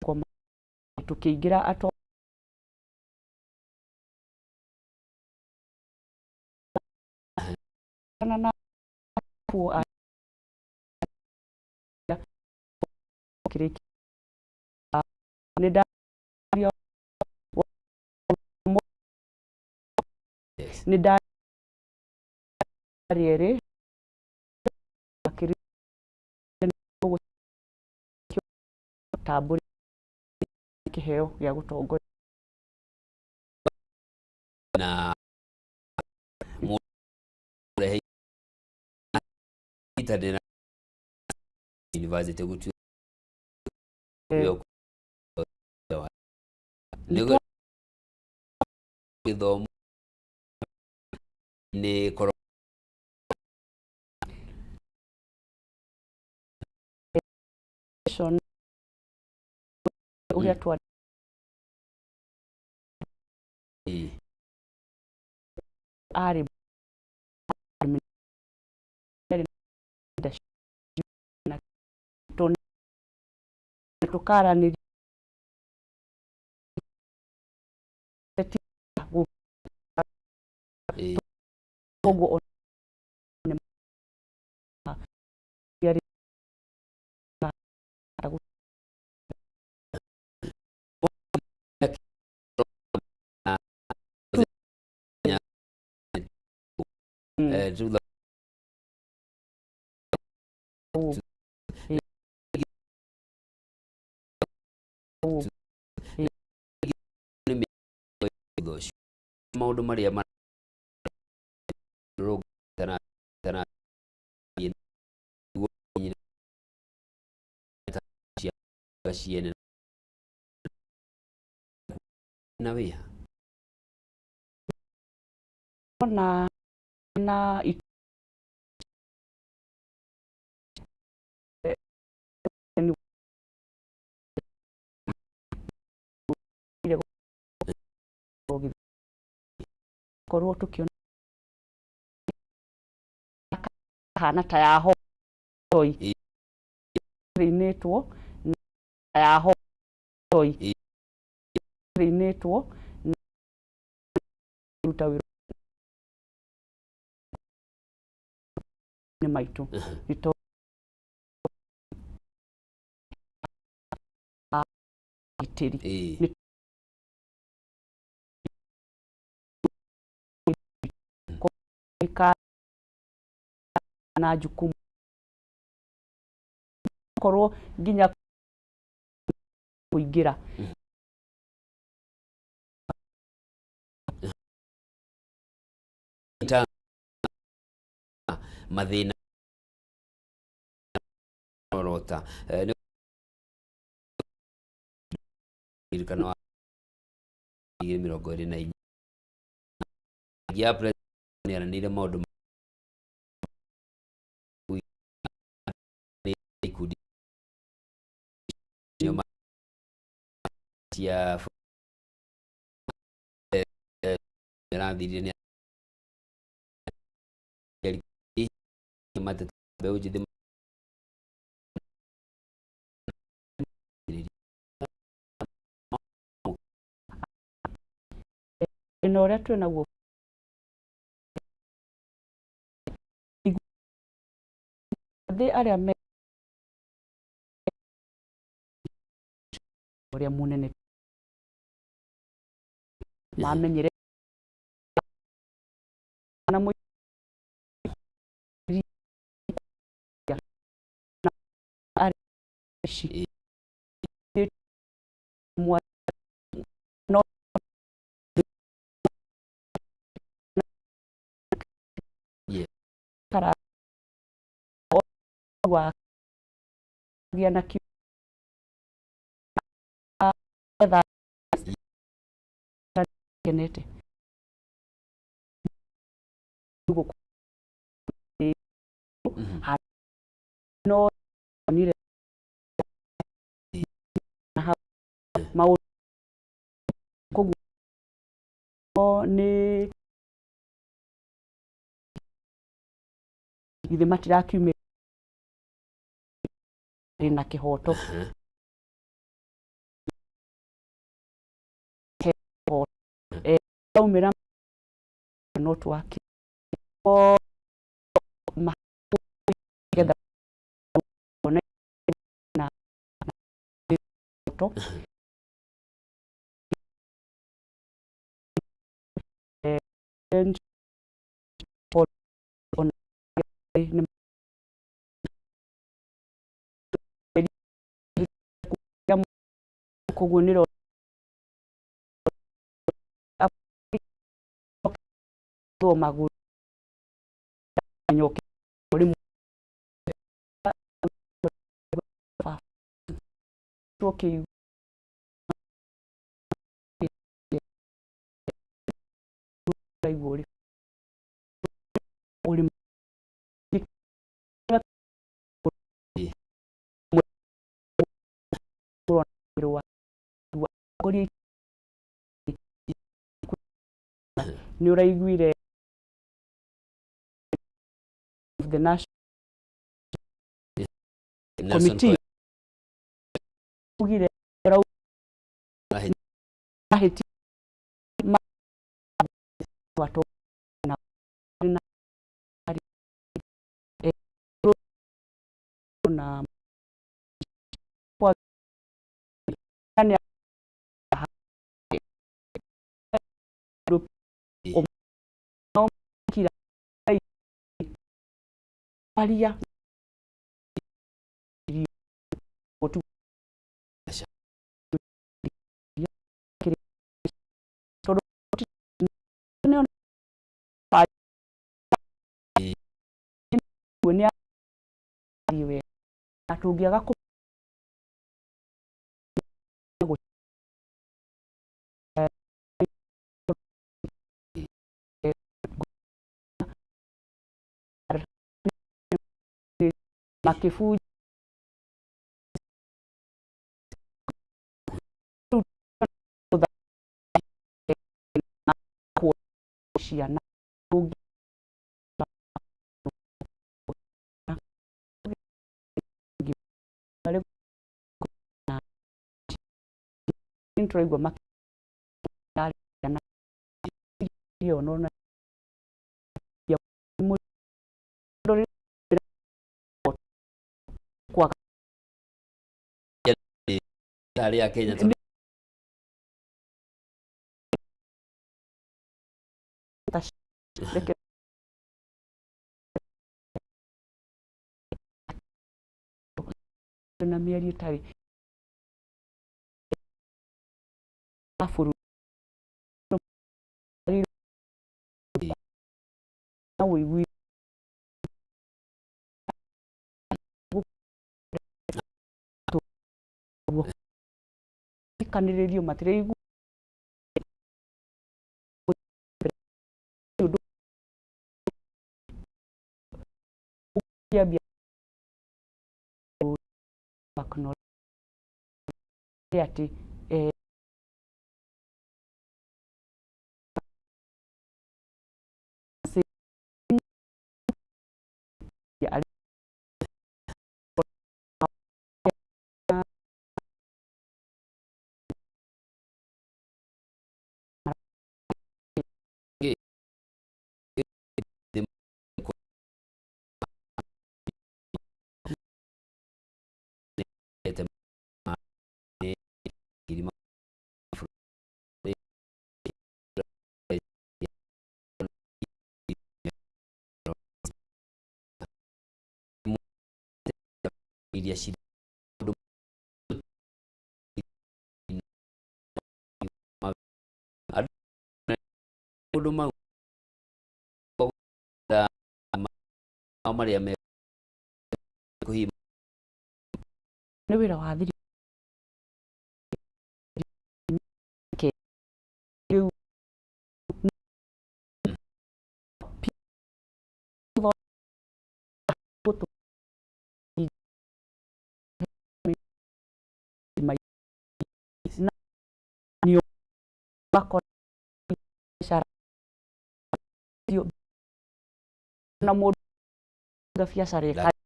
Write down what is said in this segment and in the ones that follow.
kwa tukiingira ato na ku kiriki ne da ne da rere kiriki taburi kiheo gya gutongoria na murehe itadena university gutu nego githomo ni koro uria twa ari tukara ni gogo yari maundu maria tana ciene na wia na korwo tukiona hana ta ya hoi rinetwo ya hoi rinetwo ruta wira ni maitu ito itiri na jukumu korwo ginya kuingira mathina rota irikano mirongo iri na inya ya president aranire maundu ikudi ya randirie ni mate beuji ino ria twina guo de aria me uria munene mamenyere na mu shi mu no para wa na ki da kenete no ni mau ko ni ithe matirakiume na kihoto Umira not working together na to and for on kuguniro to maguru nyoke muri okay igori uri gori ni uraiguire the national committee ugire aheti watu na na kwa yani kila paria watu wenia iwe atungiaga ku makifu shiana intro igwa makali na hiyo naona ya kwa tari ya Kenya na mieri itari afuru na wiwi kaniririo matireigu ya bia bakno yati ya media shida huduma da amari ame kuhima ni wira wa thiri ke ni bako ishara na modu gafia serikali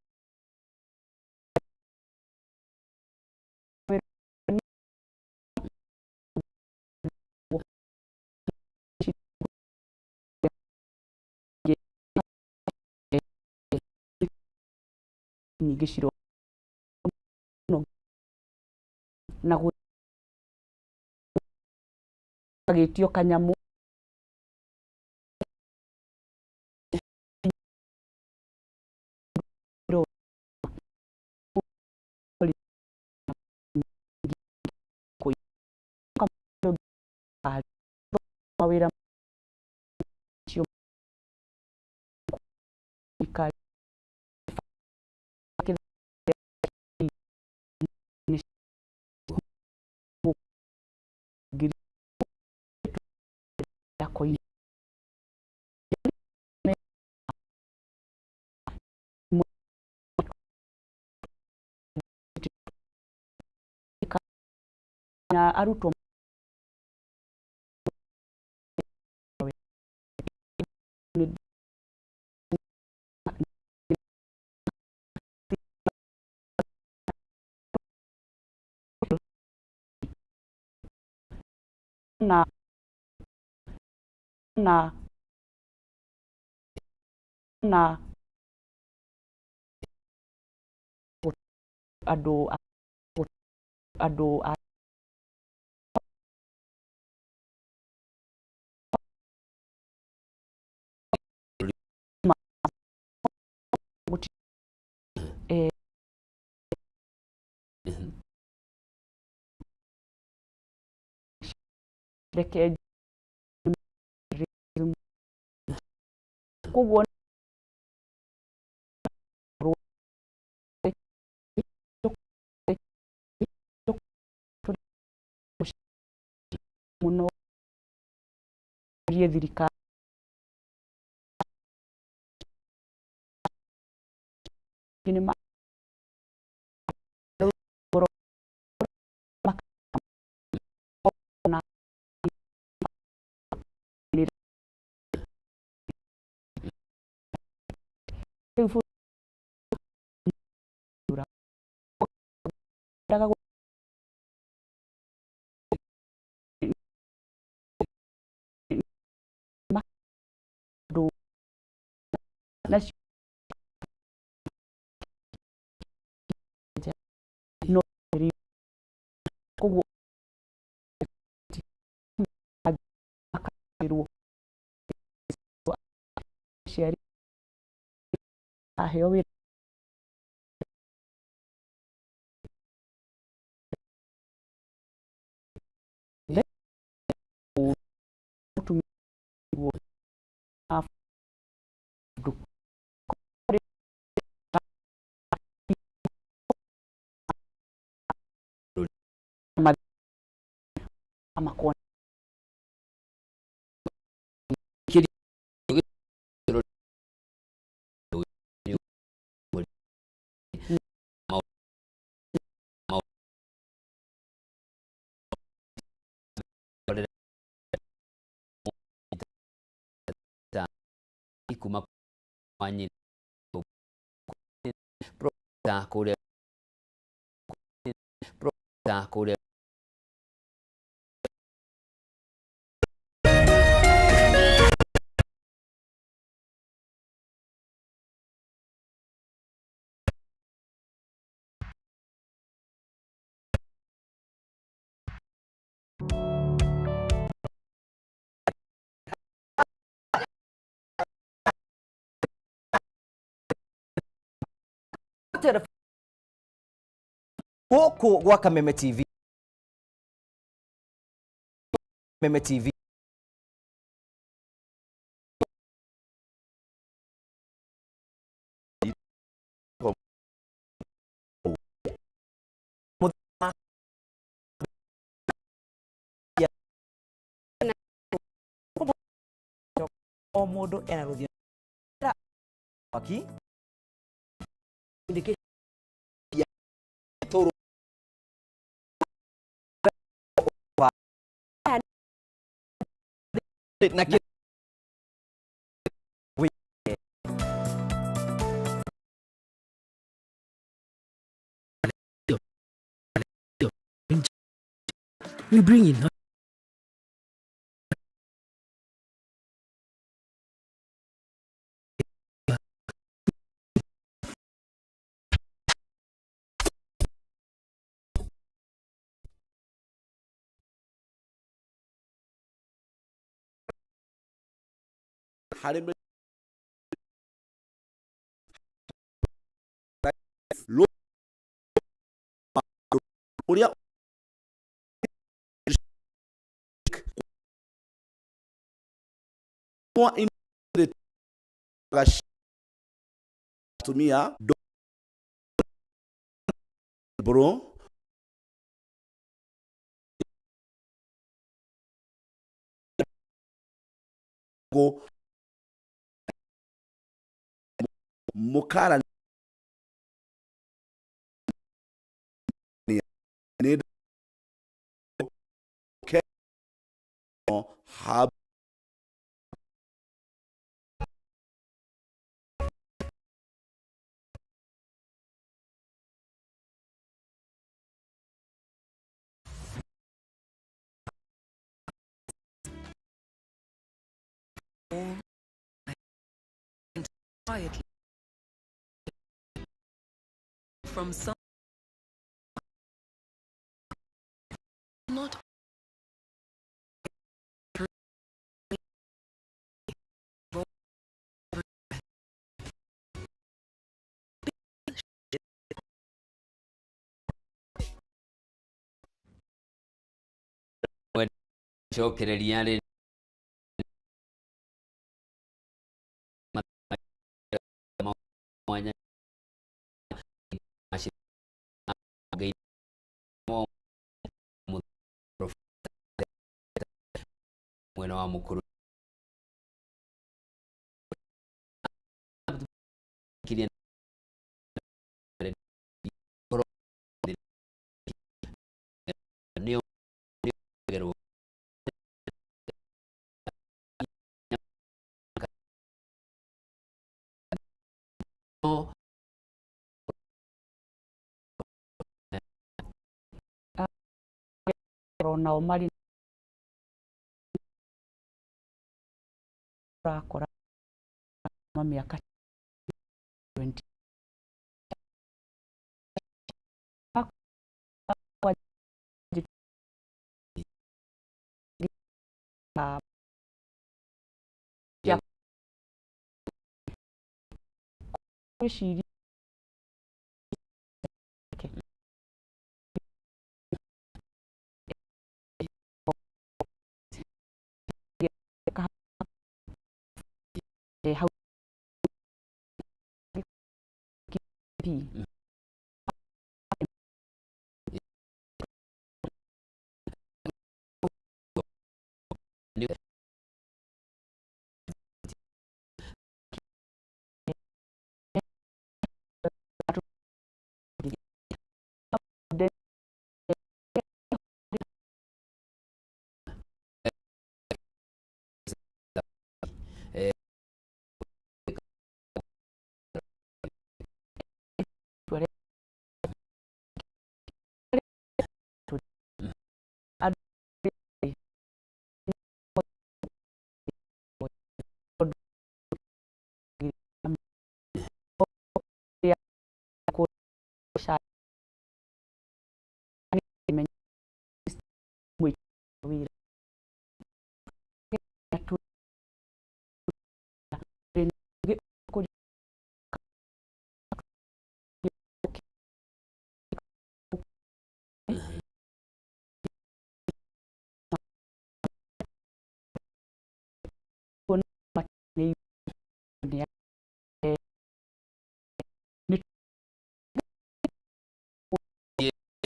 nyingĩ ciro na gĩtio kanyamũ mawĩra macio na arutwo na andũ reke koguo mũno thirikari koguo ciari aheo wĩra amakona kuma kwanyi ta kule gũkũ gwa Kameme TV. Kameme TV. O mũndũ ena rũthiomi waki na we bring in harĩ ũrĩa atumia bro mukara ni hab quietly from some not cokereria rĩ mwanya mwena wa mukuru kiria nio gerwo nao marĩ rakora mĩaka 20 gwĩciria hau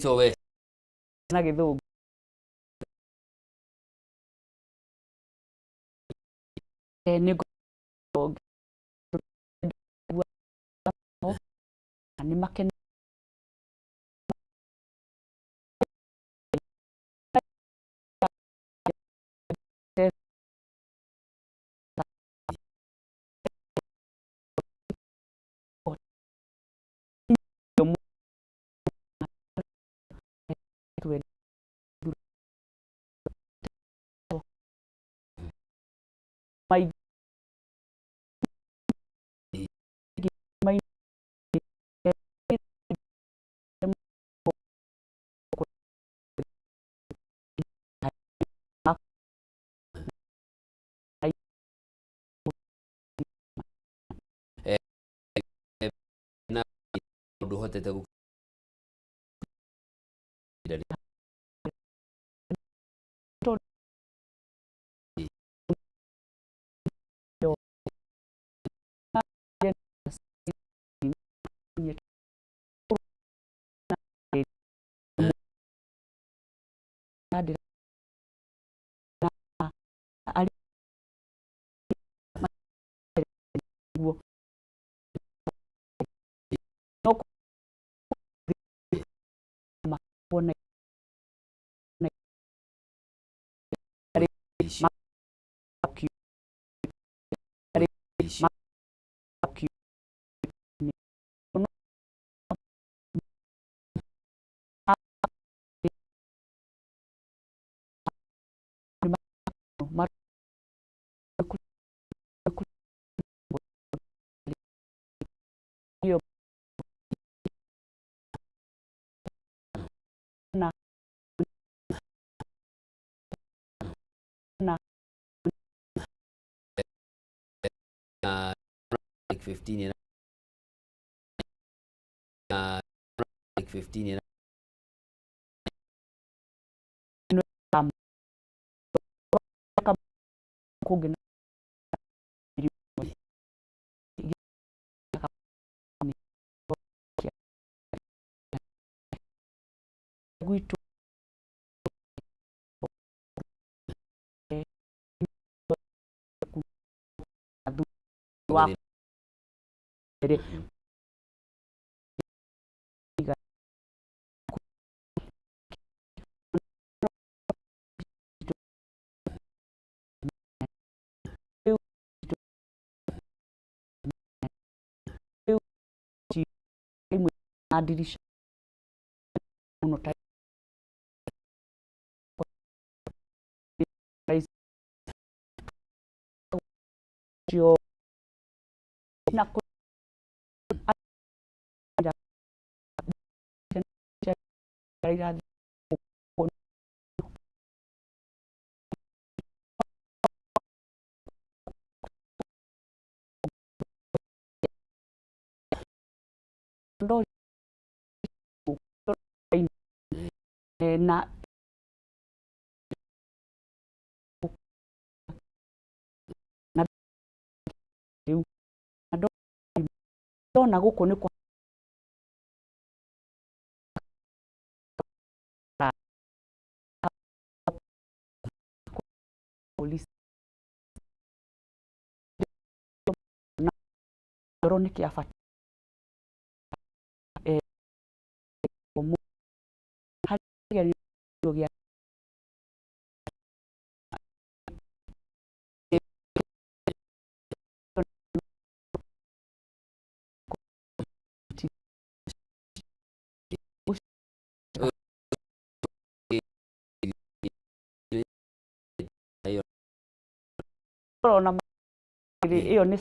so we na gĩthũngũ nĩ makene mai maũndũ ũhotete like 15 and 15 and kũngĩ gwitũ wa dirisha muno ta na na ndona gũkũ nĩ kwa polisi ndoro nĩ kĩabata harĩ ona ĩyo nĩ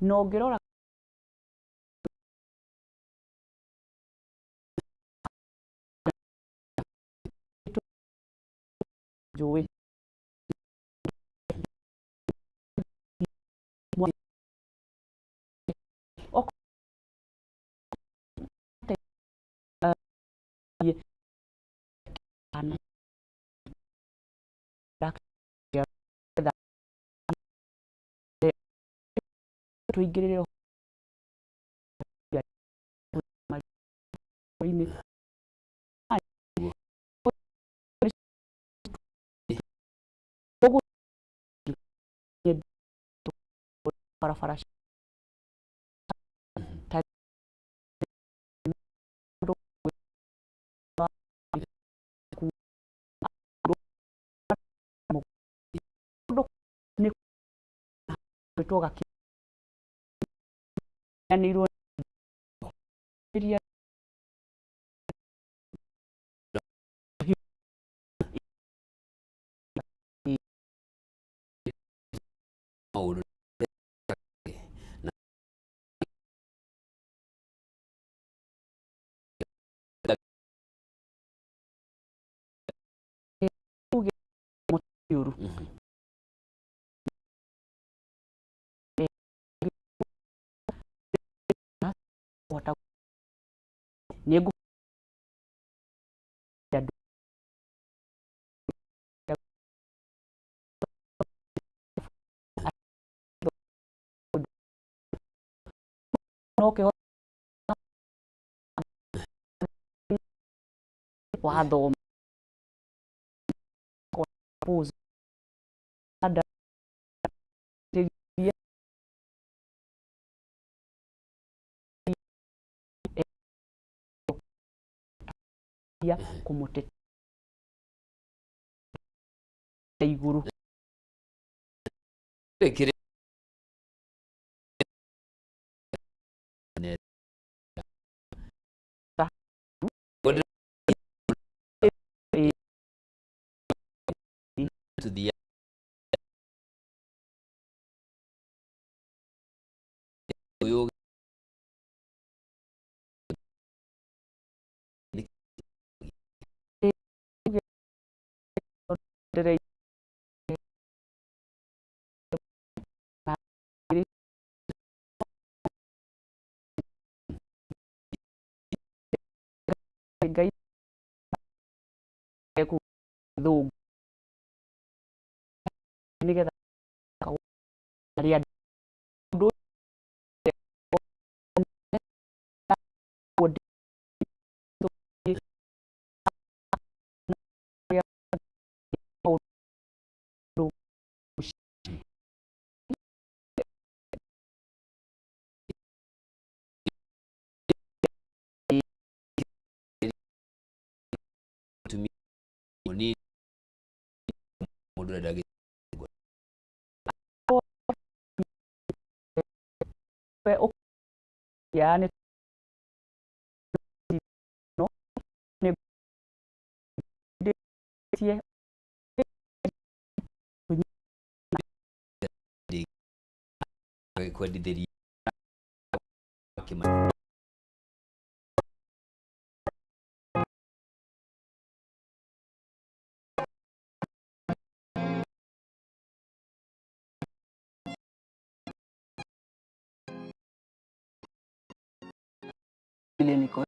no ngĩrora njũĩ tũingĩrĩre barabara Bitoga kianirwo iria maũndũ yuru wata nego no ke watho pose ada ya kumutete iguru kire to the yo dere gai ku do nigetha aria do to me money modura dagi yani no ne tie kwa dideri ile niko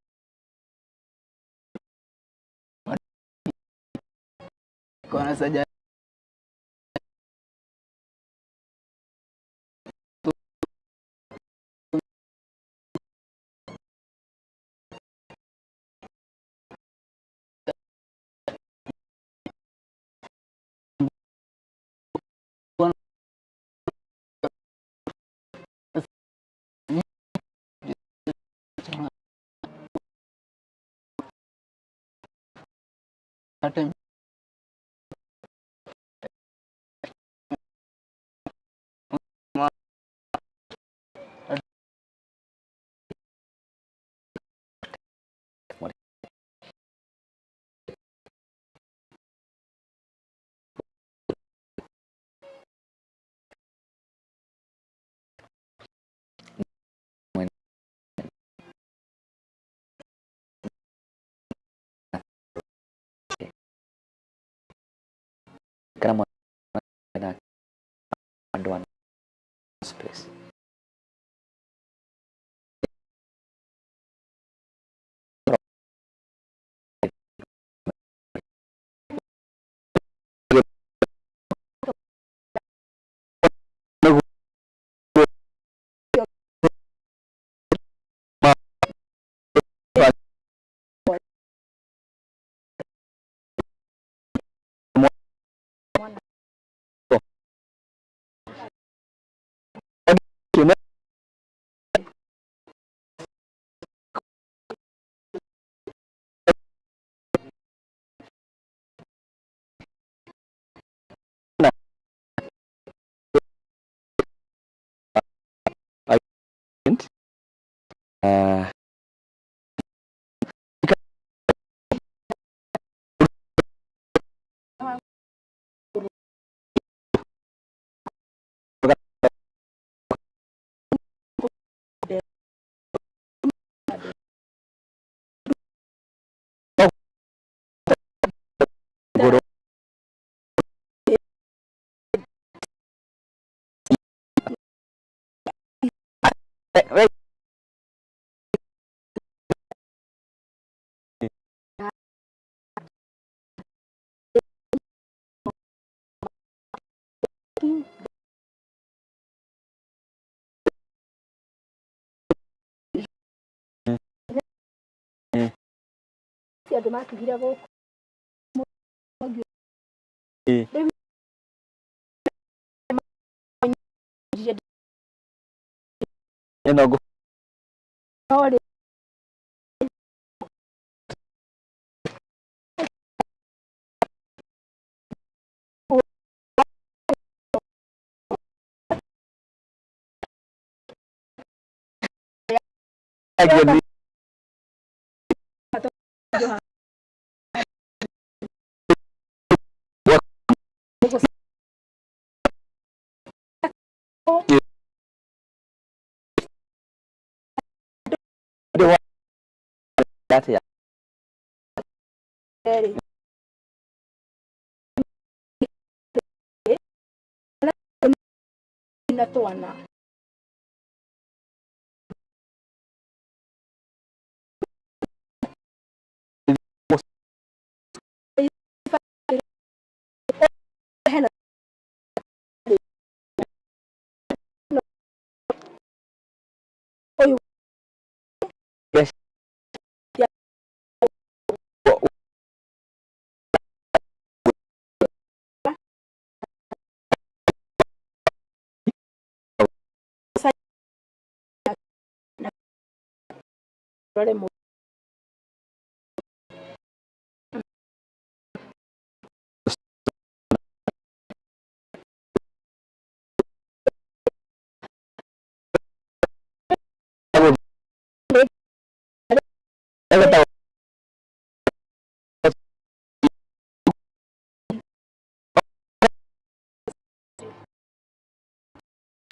kona saja time kama panduan space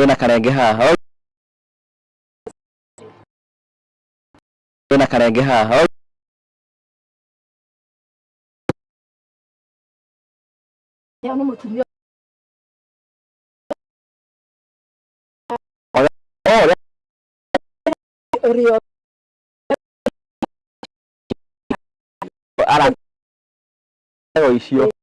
Ina karenge haha. Ina karenge haha. Ara icio